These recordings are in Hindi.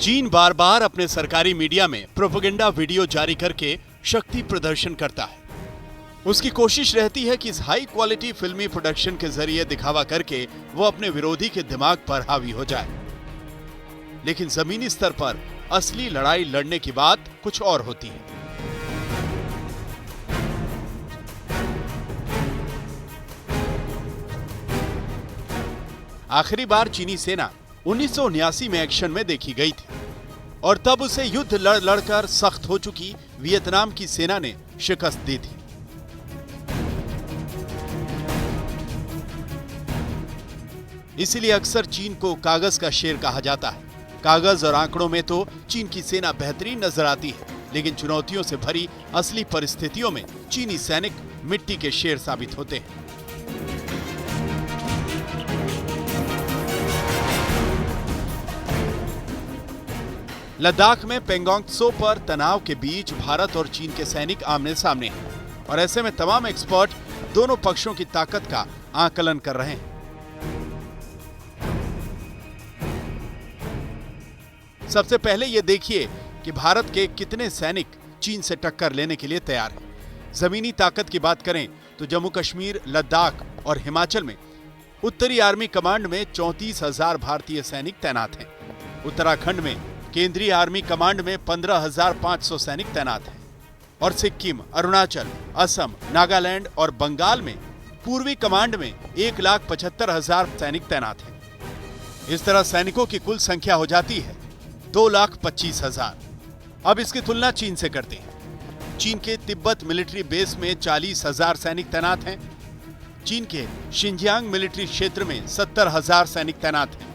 चीन बार बार अपने सरकारी मीडिया में प्रोपेगेंडा वीडियो जारी करके शक्ति प्रदर्शन करता है। उसकी कोशिश रहती है कि इस हाई क्वालिटी फिल्मी प्रोडक्शन के जरिए दिखावा करके वो अपने विरोधी के दिमाग पर हावी हो जाए। लेकिन जमीनी स्तर पर असली लड़ाई लड़ने की बात कुछ और होती है। आखिरी बार चीनी सेना 1979 में एक्शन में देखी गई थी और तब उसे युद्ध लड़ लड़कर सख्त हो चुकी वियतनाम की सेना ने शिकस्त दी थी। इसीलिए अक्सर चीन को कागज का शेर कहा जाता है। कागज और आंकड़ों में तो चीन की सेना बेहतरीन नजर आती है, लेकिन चुनौतियों से भरी असली परिस्थितियों में चीनी सैनिक मिट्टी के शेर साबित होते हैं। लद्दाख में पेंगोंग त्सो पर तनाव के बीच भारत और चीन के सैनिक आमने सामने हैं और ऐसे में तमाम एक्सपर्ट दोनों पक्षों की ताकत का आकलन कर रहे हैं। सबसे पहले यह देखिए कि भारत के कितने सैनिक चीन से टक्कर लेने के लिए तैयार हैं। जमीनी ताकत की बात करें तो जम्मू कश्मीर, लद्दाख और हिमाचल में उत्तरी आर्मी कमांड में 34,000 भारतीय सैनिक तैनात हैं। उत्तराखंड में केंद्रीय आर्मी कमांड में 15,500 सैनिक तैनात हैं और सिक्किम, अरुणाचल, असम, नागालैंड और बंगाल में पूर्वी कमांड में 1,75,000 सैनिक तैनात हैं। इस तरह सैनिकों की कुल संख्या हो जाती है 2,25,000। अब इसकी तुलना चीन से करते हैं। चीन के तिब्बत मिलिट्री बेस में 40,000 सैनिक तैनात हैं। चीन के शिनजियांग मिलिट्री क्षेत्र में 70,000 सैनिक तैनात हैं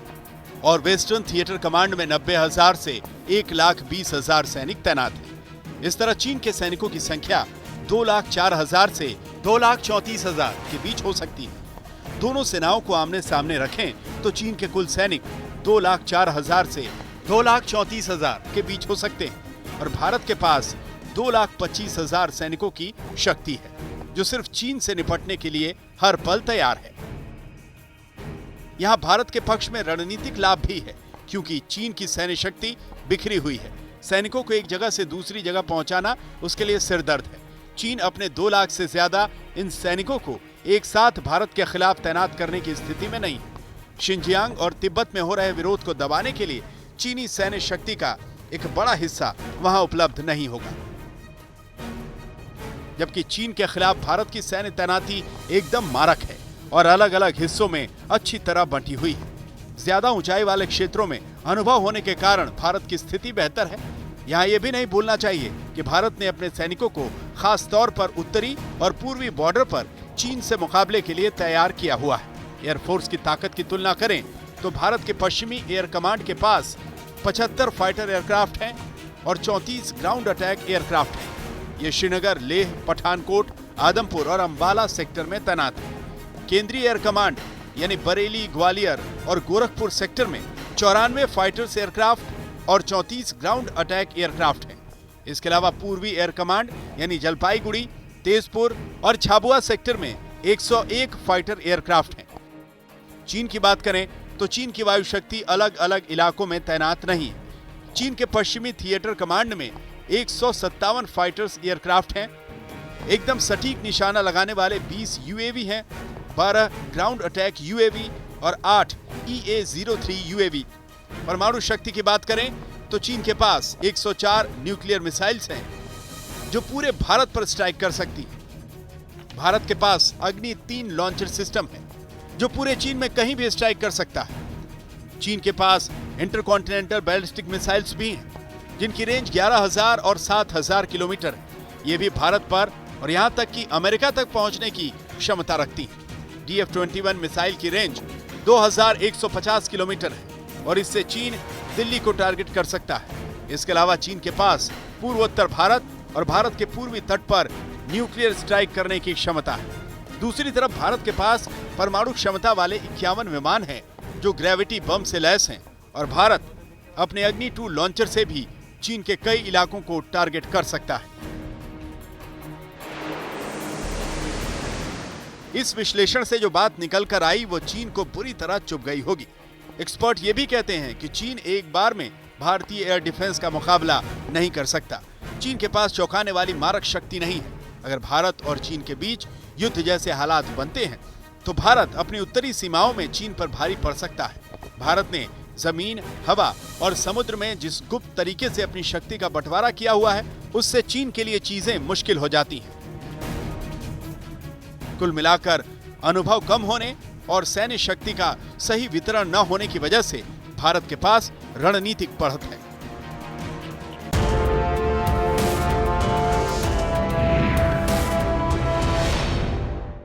और वेस्टर्न थिएटर कमांड में 90,000 से 1,20,000 सैनिक तैनात हैं। इस तरह चीन के सैनिकों की संख्या 2,04,000 से 2,34,000 के बीच हो सकती है। दोनों सेनाओं को आमने सामने रखें तो चीन के कुल सैनिक 2,04,000 से 2,34,000 के बीच हो सकते हैं और भारत के पास 2,25,000 सैनिकों की शक्ति है, जो सिर्फ चीन से निपटने के लिए हर पल तैयार है। यहां भारत के पक्ष में रणनीतिक लाभ भी है, क्योंकि चीन की सैन्य शक्ति बिखरी हुई है। सैनिकों को एक जगह से दूसरी जगह पहुंचाना उसके लिए सिरदर्द है। चीन अपने 2 लाख से ज्यादा इन सैनिकों को एक साथ भारत के खिलाफ तैनात करने की स्थिति में नहीं है। शिनजियांग और तिब्बत में हो रहे विरोध को दबाने के लिए चीनी सैन्य शक्ति का एक बड़ा हिस्सा वहां उपलब्ध नहीं होगा, जबकि चीन के खिलाफ भारत की सैन्य तैनाती एकदम मारक है और अलग अलग हिस्सों में अच्छी तरह बंटी हुई है। ज्यादा ऊंचाई वाले क्षेत्रों में अनुभव होने के कारण भारत की स्थिति बेहतर है। यहाँ यह भी नहीं भूलना चाहिए कि भारत ने अपने सैनिकों को खास तौर पर उत्तरी और पूर्वी बॉर्डर पर चीन से मुकाबले के लिए तैयार किया हुआ है। एयरफोर्स की ताकत की तुलना करें तो भारत के पश्चिमी एयर कमांड के पास 75 फाइटर एयरक्राफ्ट हैं और 34 ग्राउंड अटैक एयरक्राफ्ट हैं। ये श्रीनगर, लेह, पठानकोट, आदमपुर और अंबाला सेक्टर में तैनात है। केंद्रीय एयर कमांड यानी बरेली, ग्वालियर और गोरखपुर सेक्टर में 94 फाइटर्स एयरक्राफ्ट और 34 ग्राउंड अटैक एयरक्राफ्ट हैं। इसके अलावा पूर्वी एयर कमांड यानी जलपाईगुड़ी, तेजपुर और झाबुआ सेक्टर में 101 फाइटर एयरक्राफ्ट हैं। चीन की बात करें तो चीन की वायु शक्ति अलग अलग इलाकों में तैनात नहीं है। चीन के पश्चिमी थिएटर कमांड में 157 फाइटर्स एयरक्राफ्ट हैं। एकदम सटीक निशाना लगाने वाले 20 यूएवी हैं, 12 ग्राउंड अटैक यूएवी और 8 EA-03 यूएवी। परमाणु शक्ति की बात करें तो चीन के पास 104 न्यूक्लियर मिसाइल्स हैं जो पूरे भारत पर स्ट्राइक कर सकती है। भारत के पास अग्नि 3 लॉन्चर सिस्टम है जो पूरे चीन में कहीं भी स्ट्राइक कर सकता है। चीन के पास इंटरकॉन्टिनेंटल बैलिस्टिक मिसाइल्स भी हैं जिनकी रेंज 11,000 और 7,000 किलोमीटर है। ये भी भारत पर और यहां तक कि अमेरिका तक पहुंचने की क्षमता रखती है। DF-21 मिसाइल की रेंज 2,150 किलोमीटर है और इससे चीन दिल्ली को टारगेट कर सकता है। इसके अलावा चीन के पास पूर्वोत्तर भारत और भारत के पूर्वी तट पर न्यूक्लियर स्ट्राइक करने की क्षमता है। दूसरी तरफ भारत के पास परमाणु क्षमता वाले 51 विमान हैं जो ग्रेविटी बम से लैस हैं और भारत अपने अग्नि 2 लॉन्चर से भी चीन के कई इलाकों को टारगेट कर सकता है। इस विश्लेषण से जो बात निकल कर आई वो चीन को बुरी तरह चुभ गई होगी। एक्सपर्ट ये भी कहते हैं कि चीन एक बार में भारतीय एयर डिफेंस का मुकाबला नहीं कर सकता। चीन के पास चौंकाने वाली मारक शक्ति नहीं है। अगर भारत और चीन के बीच युद्ध जैसे हालात बनते हैं तो भारत अपनी उत्तरी सीमाओं में चीन पर भारी पड़ सकता है। भारत ने जमीन, हवा और समुद्र में जिस गुप्त तरीके से अपनी शक्ति का बंटवारा किया हुआ है, उससे चीन के लिए चीजें मुश्किल हो जाती हैं। कुल मिलाकर अनुभव कम होने और सैन्य शक्ति का सही वितरण न होने की वजह से भारत के पास रणनीतिक बढ़त है।